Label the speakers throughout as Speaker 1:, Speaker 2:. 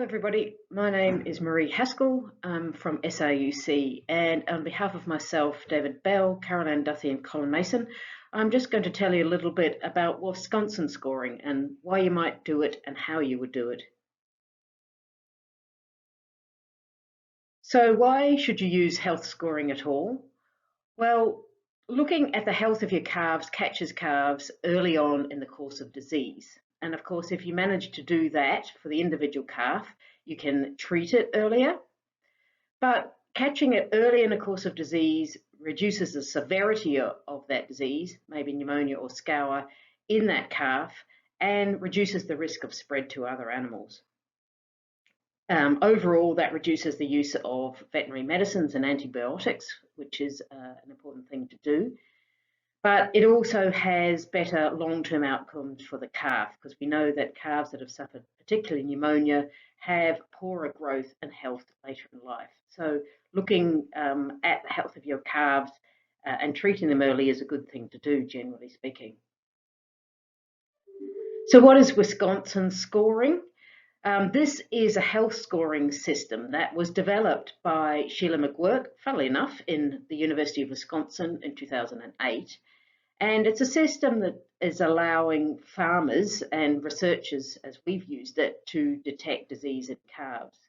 Speaker 1: Everybody, my name is Marie Haskell. I'm from SRUC, and on behalf of myself, David Bell, Caroline Duthie and Colin Mason, I'm just going to tell you a little bit about Wisconsin scoring and why you might do it and how you would do it. So why should you use health scoring at all? Well, looking at the health of your calves catches calves early on in the course of disease. And of course, if you manage to do that for the individual calf, you can treat it earlier. But catching it early in the course of disease reduces the severity of that disease, maybe pneumonia or scour, in that calf, and reduces the risk of spread to other animals. Overall, that reduces the use of veterinary medicines and antibiotics, which is an important thing to do. But it also has better long-term outcomes for the calf, because we know that calves that have suffered particularly pneumonia have poorer growth and health later in life. So looking at the health of your calves and treating them early is a good thing to do, generally speaking. So what is Wisconsin scoring? This is a health scoring system that was developed by Sheila McGuirk, funnily enough, in the University of Wisconsin in 2008. And it's a system that is allowing farmers and researchers, as we've used it, to detect disease in calves.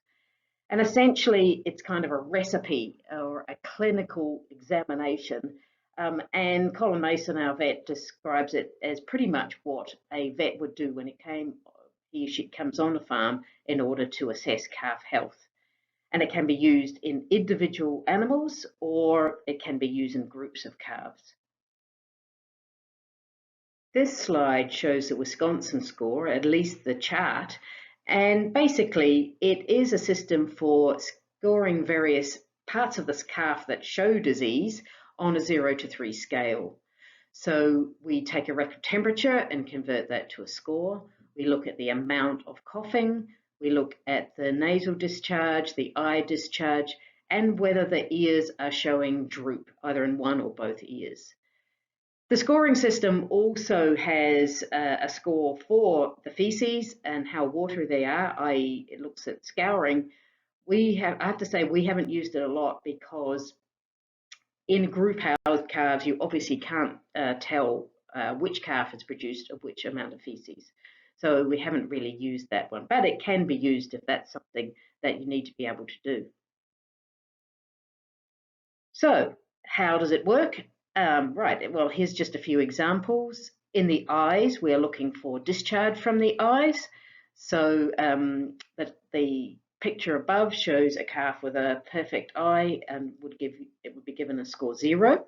Speaker 1: And essentially, it's kind of a recipe or a clinical examination. And Colin Mason, our vet, describes it as pretty much what a vet would do when he or she comes on a farm in order to assess calf health. And it can be used in individual animals or it can be used in groups of calves. This slide shows the Wisconsin score, at least the chart, and basically it is a system for scoring various parts of this calf that show disease on a 0 to 3 scale. So we take a rectal temperature and convert that to a score. We look at the amount of coughing, we look at the nasal discharge, the eye discharge, and whether the ears are showing droop, either in one or both ears. The scoring system also has a score for the feces and how watery they are, i.e. it looks at scouring. I have to say we haven't used it a lot because in group housed calves, you obviously can't tell which calf has produced which amount of feces. So we haven't really used that one, but it can be used if that's something that you need to be able to do. So how does it work? Right, well, here's just a few examples. In the eyes, we're looking for discharge from the eyes. So the picture above shows a calf with a perfect eye and would be given a score 0.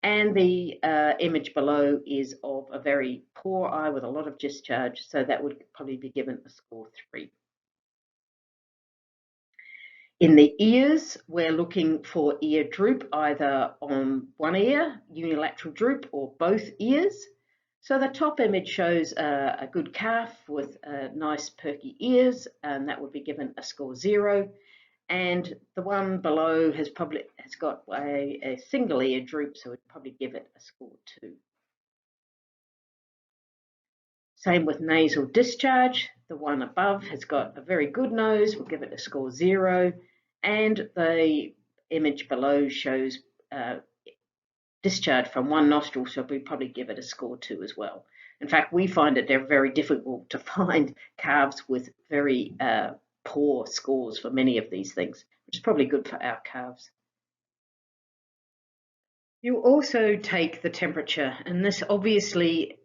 Speaker 1: And the image below is of a very poor eye with a lot of discharge, so that would probably be given a score 3. In the ears, we're looking for ear droop, either on one ear, unilateral droop, or both ears. So the top image shows a good calf with nice perky ears, and that would be given a score 0. And the one below has got a single ear droop, so we'd probably give it a score 2. Same with nasal discharge. The one above has got a very good nose, we'll give it a score 0. And the image below shows discharge from one nostril, so we probably give it a score 2 as well. In fact, we find that they're very difficult to find calves with very poor scores for many of these things, which is probably good for our calves. You also take the temperature, and this obviously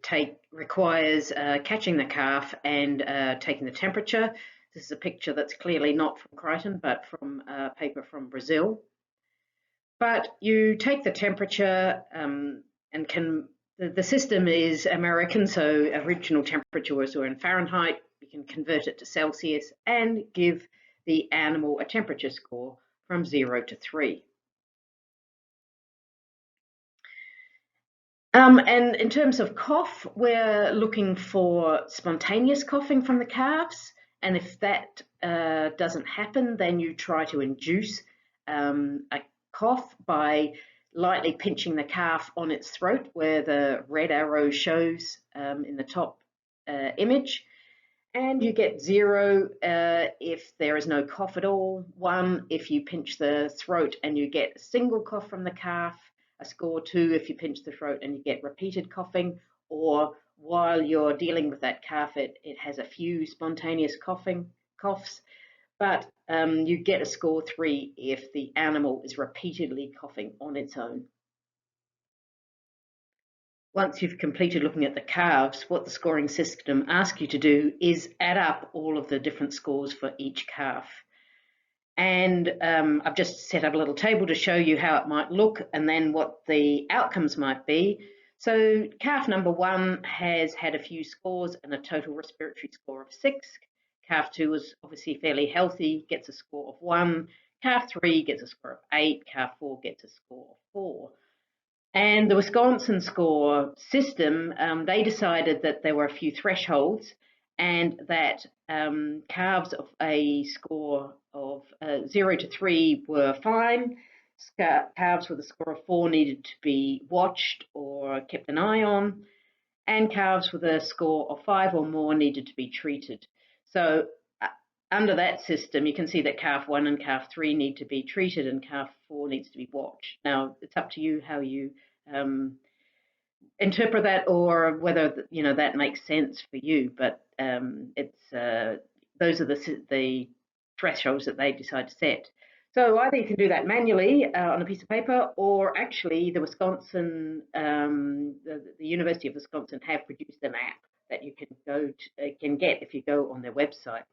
Speaker 1: requires catching the calf and taking the temperature. This is a picture that's clearly not from Crichton, but from a paper from Brazil. But you take the temperature and the system is American, so original temperature was in Fahrenheit. You can convert it to Celsius and give the animal a temperature score from 0 to 3. And in terms of cough, we're looking for spontaneous coughing from the calves. And if that doesn't happen, then you try to induce a cough by lightly pinching the calf on its throat, where the red arrow shows in the top image. And you get 0 if there is no cough at all, 1 if you pinch the throat and you get a single cough from the calf, a score 2 if you pinch the throat and you get repeated coughing, or while you're dealing with that calf, it has a few spontaneous coughs, but you get a score 3 if the animal is repeatedly coughing on its own. Once you've completed looking at the calves, what the scoring system asks you to do is add up all of the different scores for each calf. And I've just set up a little table to show you how it might look and then what the outcomes might be. So calf number 1 has had a few scores and a total respiratory score of 6. Calf 2 is obviously fairly healthy, gets a score of 1. Calf 3 gets a score of 8. Calf 4 gets a score of 4. And the Wisconsin score system, they decided that there were a few thresholds and that calves of a score of 0 to 3 were fine. Calves with a score of 4 needed to be watched or kept an eye on, and calves with a score of 5 or more needed to be treated. So under that system, you can see that calf 1 and calf 3 need to be treated and calf 4 needs to be watched. Now, it's up to you how you interpret that, or whether that makes sense for you. But those are the thresholds that they decide to set. So either you can do that manually on a piece of paper, or actually the Wisconsin, the University of Wisconsin have produced an app that you can get if you go on their website.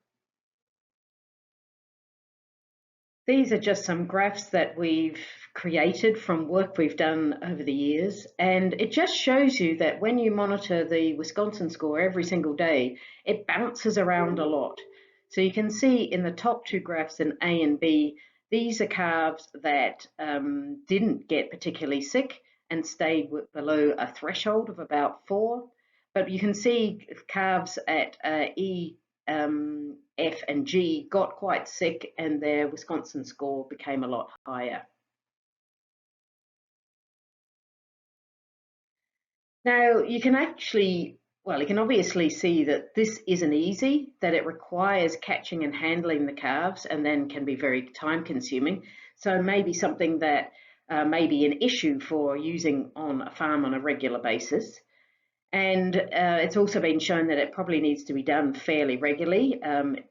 Speaker 1: These are just some graphs that we've created from work we've done over the years, and it just shows you that when you monitor the Wisconsin score every single day, it bounces around a lot. So you can see in the top 2 graphs in A and B, these are calves that didn't get particularly sick and stayed below a threshold of about 4. But you can see calves at E, F and G got quite sick and their Wisconsin score became a lot higher. Now you can obviously see that this isn't easy, that it requires catching and handling the calves and then can be very time consuming. So maybe something that may be an issue for using on a farm on a regular basis. And it's also been shown that it probably needs to be done fairly regularly.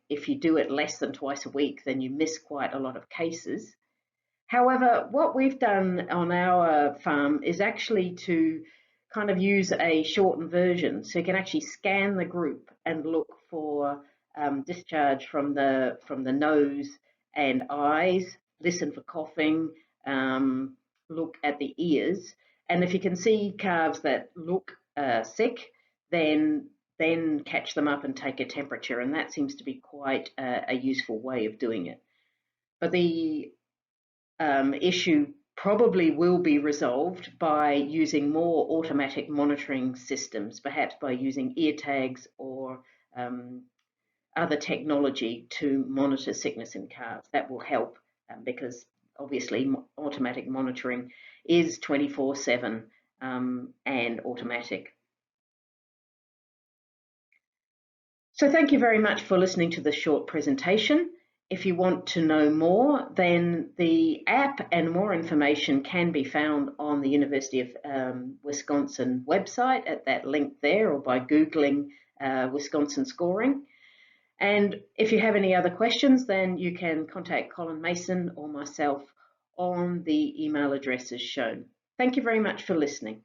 Speaker 1: If you do it less than twice a week, then you miss quite a lot of cases. However, what we've done on our farm is actually to kind of use a shortened version. So you can actually scan the group and look for discharge from the nose and eyes, listen for coughing, look at the ears. And if you can see calves that look sick, then catch them up and take a temperature, and that seems to be quite a useful way of doing it. But the issue probably will be resolved by using more automatic monitoring systems, perhaps by using ear tags or other technology to monitor sickness in calves. That will help because obviously automatic monitoring is 24/7 and automatic. So thank you very much for listening to this short presentation. If you want to know more, then the app and more information can be found on the University of Wisconsin website at that link there, or by Googling Wisconsin scoring. And if you have any other questions, then you can contact Colin Mason or myself on the email addresses shown. Thank you very much for listening.